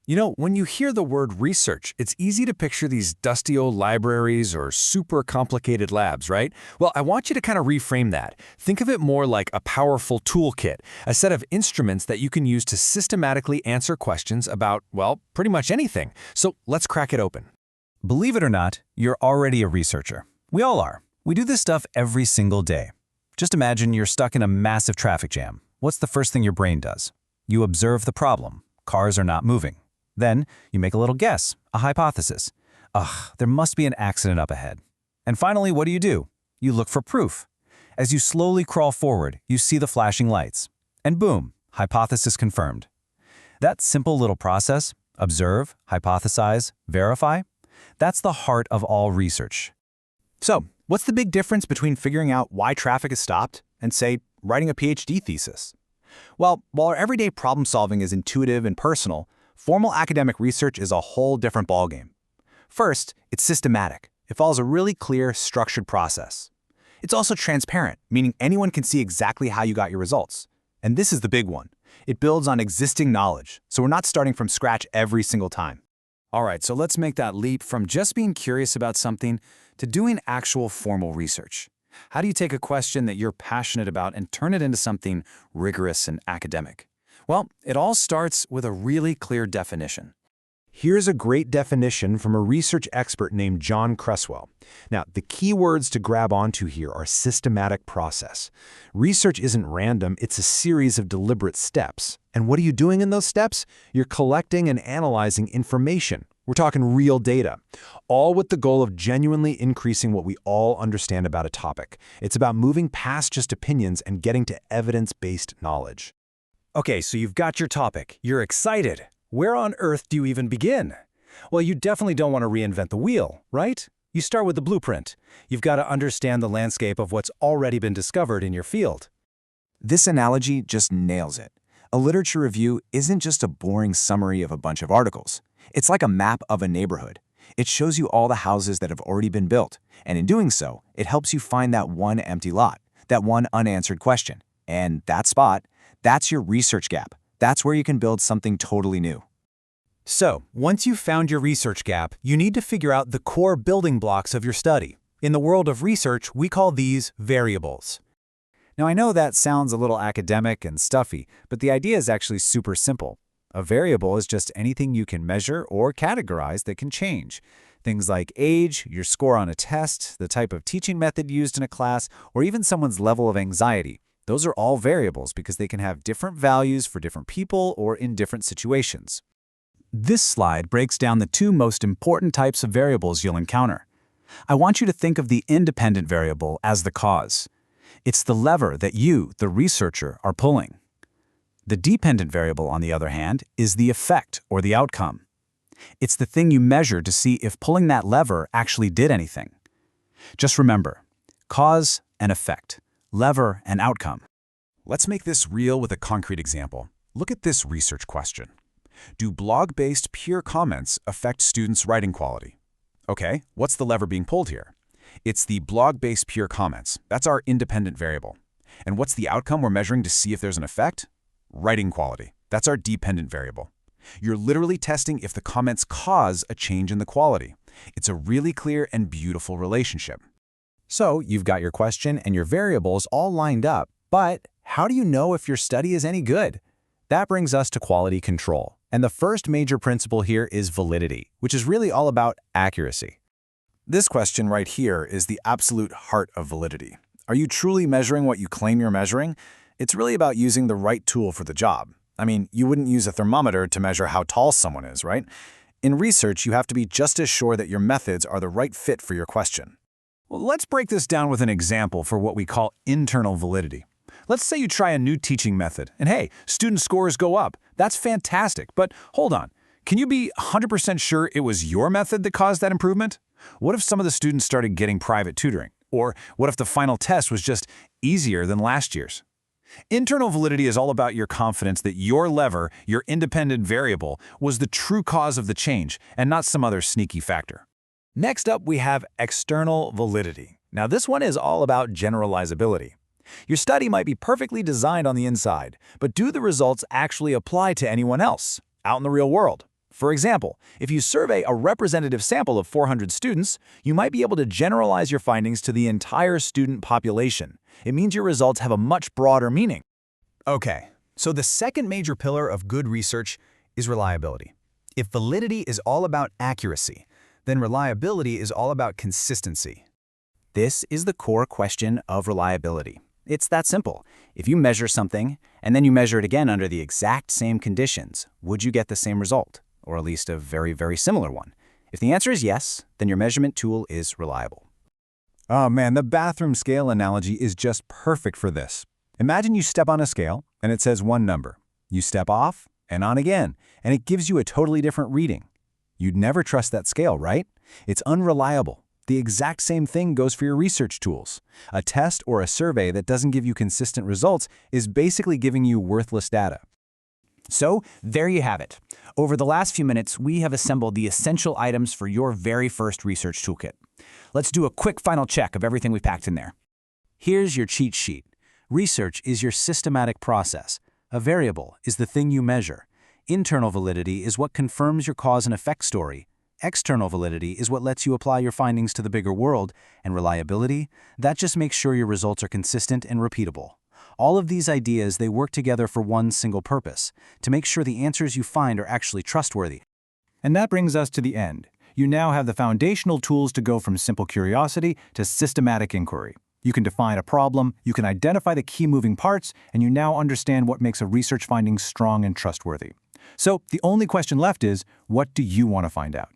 When you hear the word research, it's easy to picture these dusty old libraries or super complicated labs, right? Well, I want you to kind of reframe that. Think of it more like a powerful toolkit, a set of instruments that you can use to systematically answer questions about, well, pretty much anything. So let's crack it open. Believe it or not, you're already a researcher. We all are. We do this stuff every single day. Just imagine you're stuck in a massive traffic jam. What's the first thing your brain does? You observe the problem. Cars are not moving. Then you make a little guess, a hypothesis. There must be an accident up ahead. And finally, what do? You look for proof. As you slowly crawl forward, you see the flashing lights. And boom, hypothesis confirmed. That simple little process, observe, hypothesize, verify, that's the heart of all research. So, what's the big difference between figuring out why traffic is stopped and, say, writing a PhD thesis? Well, while our everyday problem solving is intuitive and personal, formal academic research is a whole different ballgame. First, it's systematic. It follows a really clear, structured process. It's also transparent, meaning anyone can see exactly how you got your results. And this is the big one. It builds on existing knowledge, so we're not starting from scratch every single time. All right, so let's make that leap from just being curious about something to doing actual formal research. How do you take a question that you're passionate about and turn it into something rigorous and academic? Well, it all starts with a really clear definition. Here's a great definition from a research expert named John Cresswell. Now, the key words to grab onto here are systematic process. Research isn't random, it's a series of deliberate steps. And what are you doing in those steps? You're collecting and analyzing information. We're talking real data, all with the goal of genuinely increasing what we all understand about a topic. It's about moving past just opinions and getting to evidence-based knowledge. Okay, so you've got your topic. You're excited. Where on earth do you even begin? Well, you definitely don't want to reinvent the wheel, right? You start with the blueprint. You've got to understand the landscape of what's already been discovered in your field. This analogy just nails it. A literature review isn't just a boring summary of a bunch of articles. It's like a map of a neighborhood. It shows you all the houses that have already been built, and in doing so, it helps you find that one empty lot, that one unanswered question. And that spot, that's your research gap. That's where you can build something totally new. So, once you've found your research gap, you need to figure out the core building blocks of your study. In the world of research, we call these variables. Now, I know that sounds a little academic and stuffy, but the idea is actually super simple. A variable is just anything you can measure or categorize that can change. Things like age, your score on a test, the type of teaching method used in a class, or even someone's level of anxiety. Those are all variables because they can have different values for different people or in different situations. This slide breaks down the two most important types of variables you'll encounter. I want you to think of the independent variable as the cause. It's the lever that you, the researcher, are pulling. The dependent variable, on the other hand, is the effect or the outcome. It's the thing you measure to see if pulling that lever actually did anything. Just remember, cause and effect, lever and outcome. Let's make this real with a concrete example. Look at this research question. Do blog-based peer comments affect students' writing quality? Okay, what's the lever being pulled here? It's the blog-based peer comments. That's our independent variable. And what's the outcome we're measuring to see if there's an effect? Writing quality. That's our dependent variable. You're literally testing if the comments cause a change in the quality. It's a really clear and beautiful relationship. So you've got your question and your variables all lined up, but how do you know if your study is any good? That brings us to quality control. And the first major principle here is validity, which is really all about accuracy. This question right here is the absolute heart of validity. Are you truly measuring what you claim you're measuring? It's really about using the right tool for the job. I mean, you wouldn't use a thermometer to measure how tall someone is, right? In research, you have to be just as sure that your methods are the right fit for your question. Well, let's break this down with an example for what we call internal validity. Let's say you try a new teaching method, and hey, student scores go up. That's fantastic, but hold on. Can you be 100% sure it was your method that caused that improvement? What if some of the students started getting private tutoring? Or what if the final test was just easier than last year's? Internal validity is all about your confidence that your lever, your independent variable, was the true cause of the change and not some other sneaky factor. Next up, we have external validity. Now, this one is all about generalizability. Your study might be perfectly designed on the inside, but do the results actually apply to anyone else, out in the real world? For example, if you survey a representative sample of 400 students, you might be able to generalize your findings to the entire student population. It means your results have a much broader meaning. Okay, so the second major pillar of good research is reliability. If validity is all about accuracy, then reliability is all about consistency. This is the core question of reliability. It's that simple. If you measure something, and then you measure it again under the exact same conditions, would you get the same result? Or at least a very, very similar one? If the answer is yes, then your measurement tool is reliable. Oh man, the bathroom scale analogy is just perfect for this. Imagine you step on a scale, and it says one number. You step off, and on again, and it gives you a totally different reading. You'd never trust that scale, right? It's unreliable. The exact same thing goes for your research tools. A test or a survey that doesn't give you consistent results is basically giving you worthless data. So, there you have it. Over the last few minutes, we have assembled the essential items for your very first research toolkit. Let's do a quick final check of everything we packed in there. Here's your cheat sheet. Research is your systematic process. A variable is the thing you measure. Internal validity is what confirms your cause and effect story. External validity is what lets you apply your findings to the bigger world. And reliability, that just makes sure your results are consistent and repeatable. All of these ideas, they work together for one single purpose, to make sure the answers you find are actually trustworthy. And that brings us to the end. You now have the foundational tools to go from simple curiosity to systematic inquiry. You can define a problem, you can identify the key moving parts, and you now understand what makes a research finding strong and trustworthy. So the only question left is, what do you want to find out?